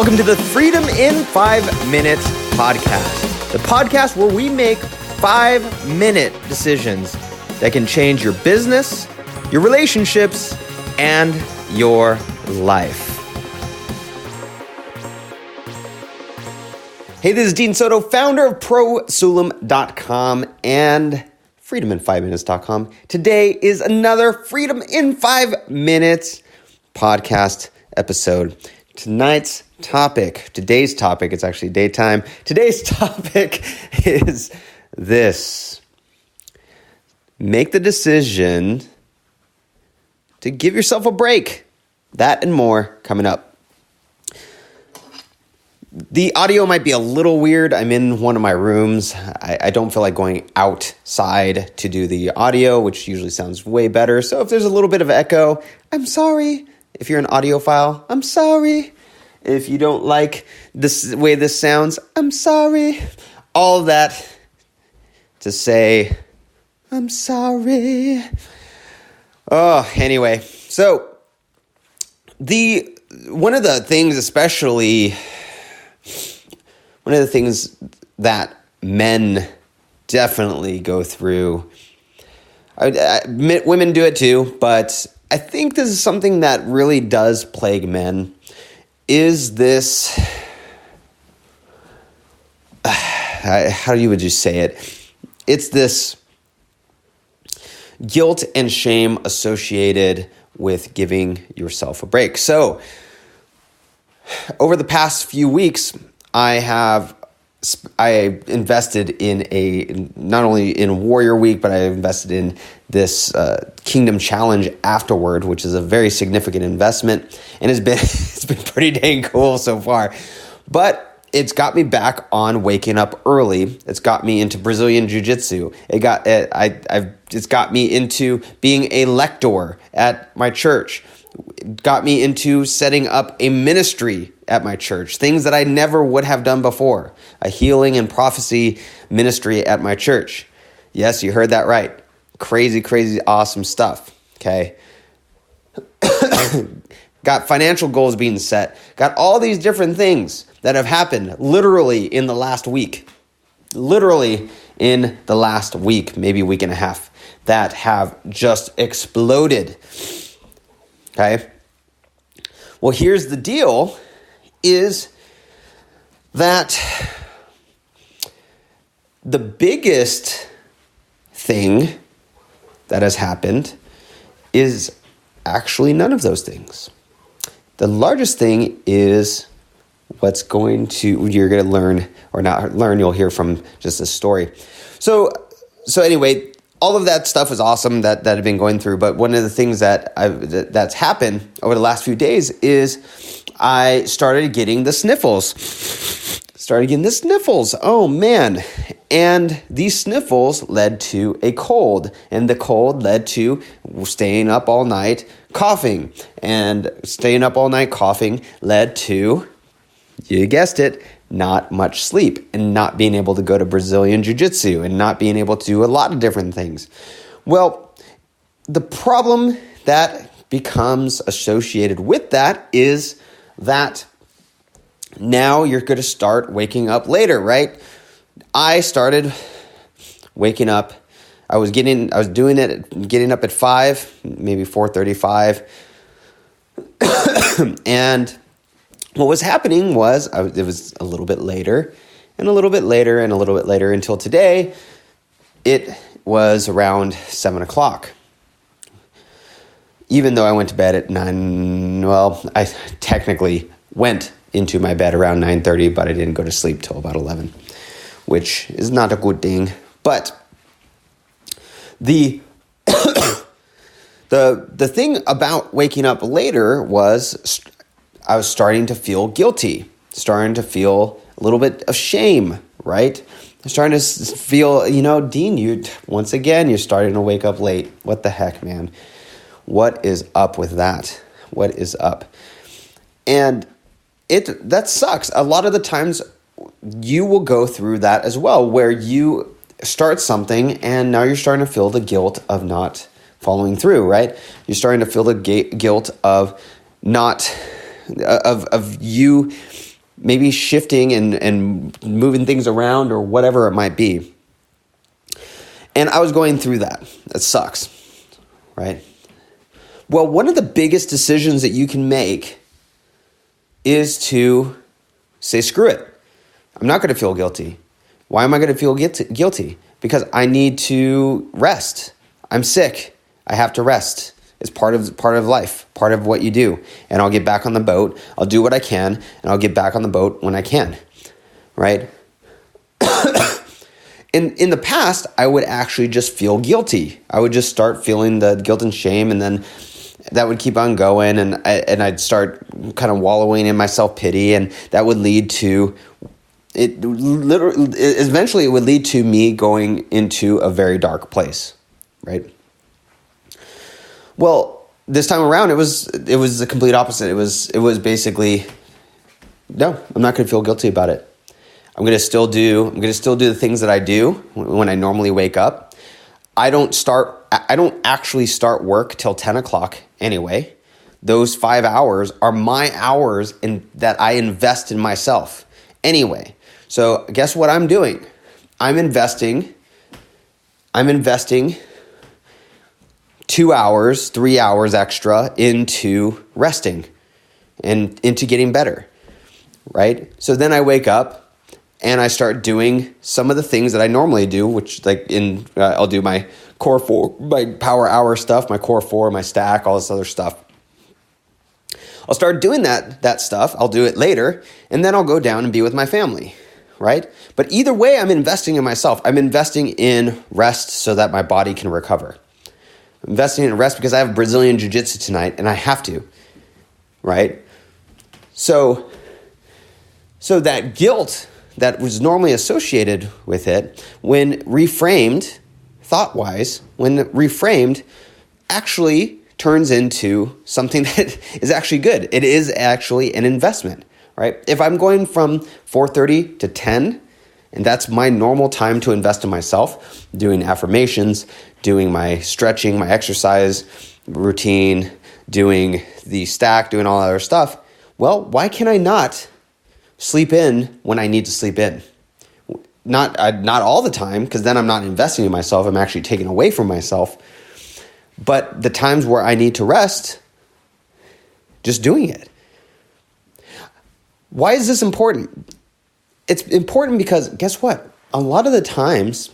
Welcome to the Freedom in 5 Minute podcast, the podcast where we make 5-minute decisions that can change your business, your relationships, and your life. Hey, this is Dean Soto, founder of ProSulam.com and FreedomIn5Minutes.com. Today is another Freedom in 5 Minutes podcast episode. Today's topic, it's actually daytime. Today's topic is this. Make the decision to give yourself a break. That and more coming up. The audio might be a little weird. I'm in one of my rooms. I don't feel like going outside to do the audio, which usually sounds way better. So if there's a little bit of echo, I'm sorry. If you're an audiophile, I'm sorry. If you don't like this way this sounds, I'm sorry. All of that to say, I'm sorry. Oh, anyway. So one of the things that men definitely go through, I admit women do it too, but I think this is something that really does plague men, is this, how would you say it? It's this guilt and shame associated with giving yourself a break. So over the past few weeks, I invested in not only in Warrior Week, but I invested in this Kingdom Challenge afterward, which is a very significant investment, and it's been pretty dang cool so far. But it's got me back on waking up early. It's got me into Brazilian Jiu-Jitsu. It's got me into being a lector at my church. It got me into setting up a ministry at my church, things that I never would have done before. A healing and prophecy ministry at my church. Yes, you heard that right. Crazy, crazy, awesome stuff. Okay. Got financial goals being set. Got all these different things that have happened literally in the last week. Maybe a week and a half, that have just exploded. Okay. Well, here's the deal, is that the biggest thing that has happened is actually none of those things. The largest thing is you're going to learn, or not learn, you'll hear from just this story. So anyway, all of that stuff is awesome that I've been going through, but one of the things that's happened over the last few days is I started getting the sniffles. Oh, man. And these sniffles led to a cold, and the cold led to staying up all night coughing, and staying up all night coughing led to, you guessed it, not much sleep, and not being able to go to Brazilian Jiu-Jitsu, and not being able to do a lot of different things. Well, the problem that becomes associated with that is that now you're going to start waking up later, right? I started waking up. Getting up at 5, maybe 4:35. And what was happening was it was a little bit later, and a little bit later, and a little bit later, until today, it was around 7 o'clock. Even though I went to bed at 9, I technically went into my bed around 9:30, but I didn't go to sleep till about 11, which is not a good thing. But the the thing about waking up later was I was starting to feel guilty, starting to feel a little bit of shame, right? I'm starting to feel, Dean, you're starting to wake up late. What the heck, man? What is up with that? What is up? And that sucks. A lot of the times you will go through that as well, where you start something and now you're starting to feel the guilt of not following through, right? You're starting to feel the guilt of not, of you maybe shifting and moving things around or whatever it might be. And I was going through that. That sucks, right? Well, one of the biggest decisions that you can make is to say, screw it. I'm not going to feel guilty. Why am I going to feel guilty? Because I need to rest. I'm sick. I have to rest. It's part of life, part of what you do. And I'll get back on the boat. I'll do what I can, and I'll get back on the boat when I can, right? In the past, I would actually just feel guilty. I would just start feeling the guilt and shame, and then that would keep on going, and I'd start kind of wallowing in my self-pity, and that would lead to it. Literally, eventually, it would lead to me going into a very dark place, right? Well, this time around, it was the complete opposite. It was basically, no, I'm not going to feel guilty about it. I'm going to still do the things that I do when I normally wake up. I don't actually start work till 10 o'clock anyway. Those 5 hours are my hours that I invest in myself anyway. So guess what I'm doing? I'm investing 2 hours, 3 hours extra into resting and into getting better, right? So then I wake up and I start doing some of the things that I normally do, which I'll do my core 4, my power hour stuff, my core 4, my stack, all this other stuff. I'll start doing that stuff. I'll do it later, and then I'll go down and be with my family, right? But either way, I'm investing in myself. I'm investing in rest so that my body can recover. I'm investing in rest because I have Brazilian Jiu-Jitsu tonight, and I have to, right? So that guilt that was normally associated with it, when reframed, thought-wise, when reframed, actually turns into something that is actually good. It is actually an investment, right? If I'm going from 4:30 to 10, and that's my normal time to invest in myself, doing affirmations, doing my stretching, my exercise routine, doing the stack, doing all that other stuff, well, why can I not sleep in when I need to sleep in? Not all the time, because then I'm not investing in myself. I'm actually taking away from myself. But the times where I need to rest, just doing it. Why is this important? It's important because guess what? A lot of the times,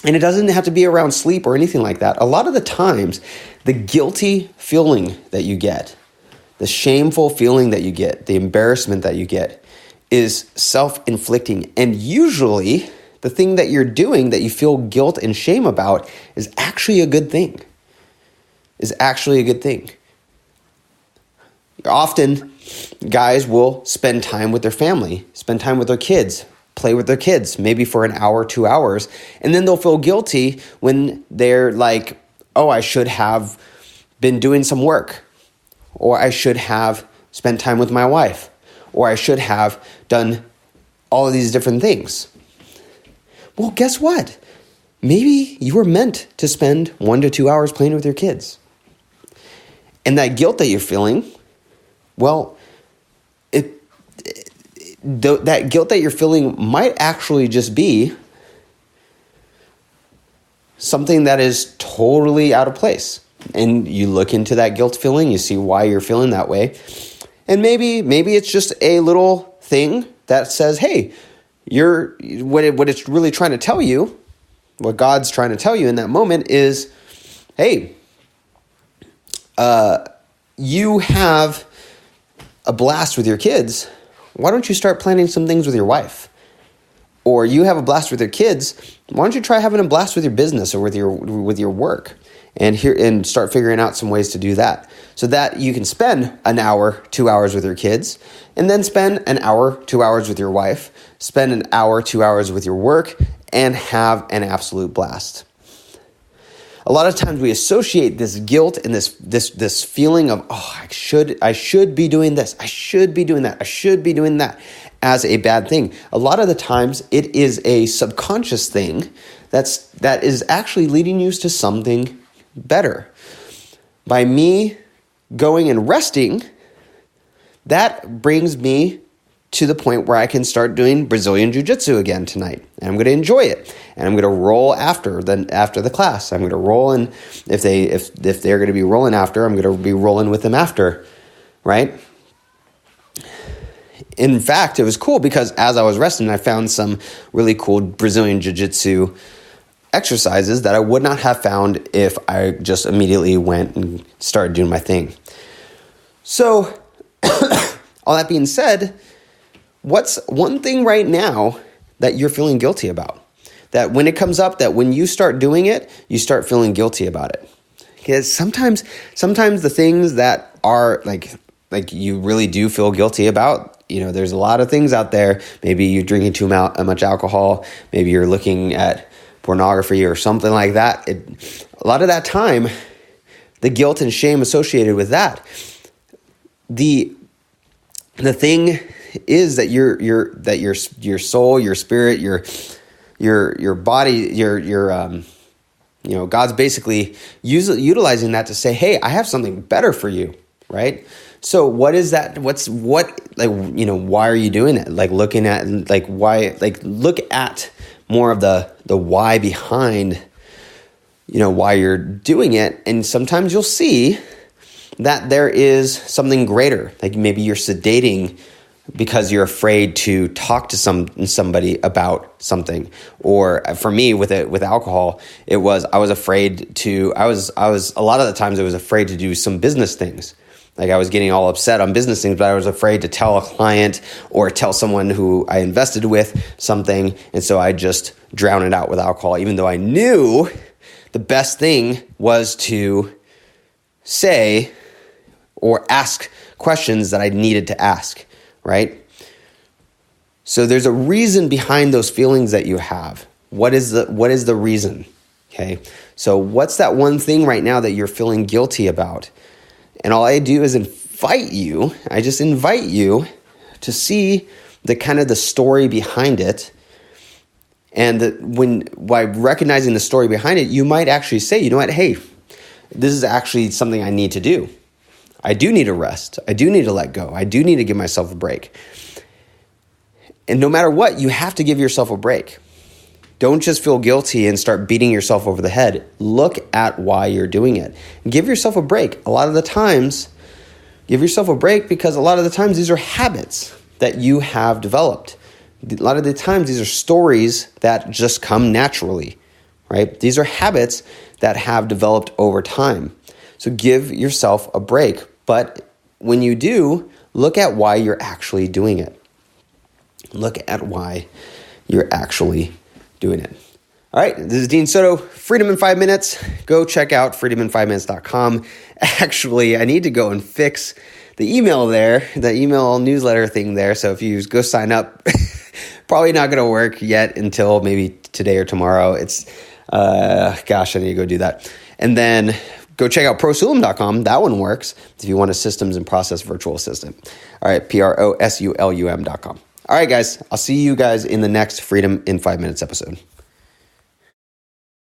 and it doesn't have to be around sleep or anything like that. A lot of the times, the guilty feeling that you get, the shameful feeling that you get, the embarrassment that you get is self-inflicting. And usually the thing that you're doing that you feel guilt and shame about is actually a good thing. Often guys will spend time with their family, spend time with their kids, play with their kids, maybe for an hour, 2 hours. And then they'll feel guilty when they're like, oh, I should have been doing some work, or I should have spent time with my wife, or I should have done all of these different things. Well, guess what? Maybe you were meant to spend 1 to 2 hours playing with your kids. And that guilt that you're feeling, well, that guilt that you're feeling might actually just be something that is totally out of place. And you look into that guilt feeling, you see why you're feeling that way. And maybe it's just a little thing that says, hey, what it's really trying to tell you, what God's trying to tell you in that moment is, hey, you have a blast with your kids. Why don't you start planning some things with your wife? Or you have a blast with your kids. Why don't you try having a blast with your business or with your work? And start figuring out some ways to do that so that you can spend an hour, 2 hours with your kids, and then spend an hour, 2 hours with your wife, spend an hour, 2 hours with your work, and have an absolute blast. A lot of times we associate this guilt and this feeling of, oh, I should be doing this, I should be doing that, I should be doing that as a bad thing. A lot of the times it is a subconscious thing that is actually leading you to something better. By me going and resting, that brings me to the point where I can start doing Brazilian Jiu-Jitsu again tonight. And I'm going to enjoy it. And I'm going to roll after the class. I'm going to roll in. If they're going to be rolling after, I'm going to be rolling with them after, right? In fact, it was cool because as I was resting, I found some really cool Brazilian Jiu-Jitsu exercises that I would not have found if I just immediately went and started doing my thing. So, all that being said, what's one thing right now that you're feeling guilty about? That when it comes up, that when you start doing it, you start feeling guilty about it. Because sometimes the things that are like you really do feel guilty about, there's a lot of things out there. Maybe you're drinking too much alcohol. Maybe you're looking at pornography or something like that. A lot of that time, the guilt and shame associated with that. The thing is that your soul, your spirit, your body, God's basically utilizing that to say, hey, I have something better for you, right? So what is that? Why are you doing it? Looking at why, look at more of the why behind, why you're doing it. And sometimes you'll see that there is something greater. Like maybe you're sedating because you're afraid to talk to somebody about something. Or for me with alcohol, I was a lot of the times I was afraid to do some business things. Like I was getting all upset on business things, but I was afraid to tell a client or tell someone who I invested with something. And so I just drowned it out with alcohol, even though I knew the best thing was to say or ask questions that I needed to ask, right? So there's a reason behind those feelings that you have. What is the reason? Okay. So what's that one thing right now that you're feeling guilty about? And all I do is invite you to see the kind of the story behind it. And by recognizing the story behind it, you might actually say, you know what, hey, this is actually something I need to do. I do need to rest. I do need to let go. I do need to give myself a break. And no matter what, you have to give yourself a break. Don't just feel guilty and start beating yourself over the head. Look at why you're doing it. And give yourself a break. A lot of the times, give yourself a break because a lot of the times these are habits that you have developed. A lot of the times these are stories that just come naturally, right? These are habits that have developed over time. So give yourself a break. But when you do, look at why you're actually doing it. Look at why you're actually doing it. All right, this is Dean Soto, Freedom in 5 Minutes. Go check out freedomin5minutes.com. Actually, I need to go and fix the email there, the email newsletter thing there. So if you go sign up, probably not going to work yet until maybe today or tomorrow. It's, I need to go do that. And then go check out prosulum.com. That one works if you want a systems and process virtual assistant. All right, prosulum.com. All right, guys, I'll see you guys in the next Freedom in 5 Minutes episode.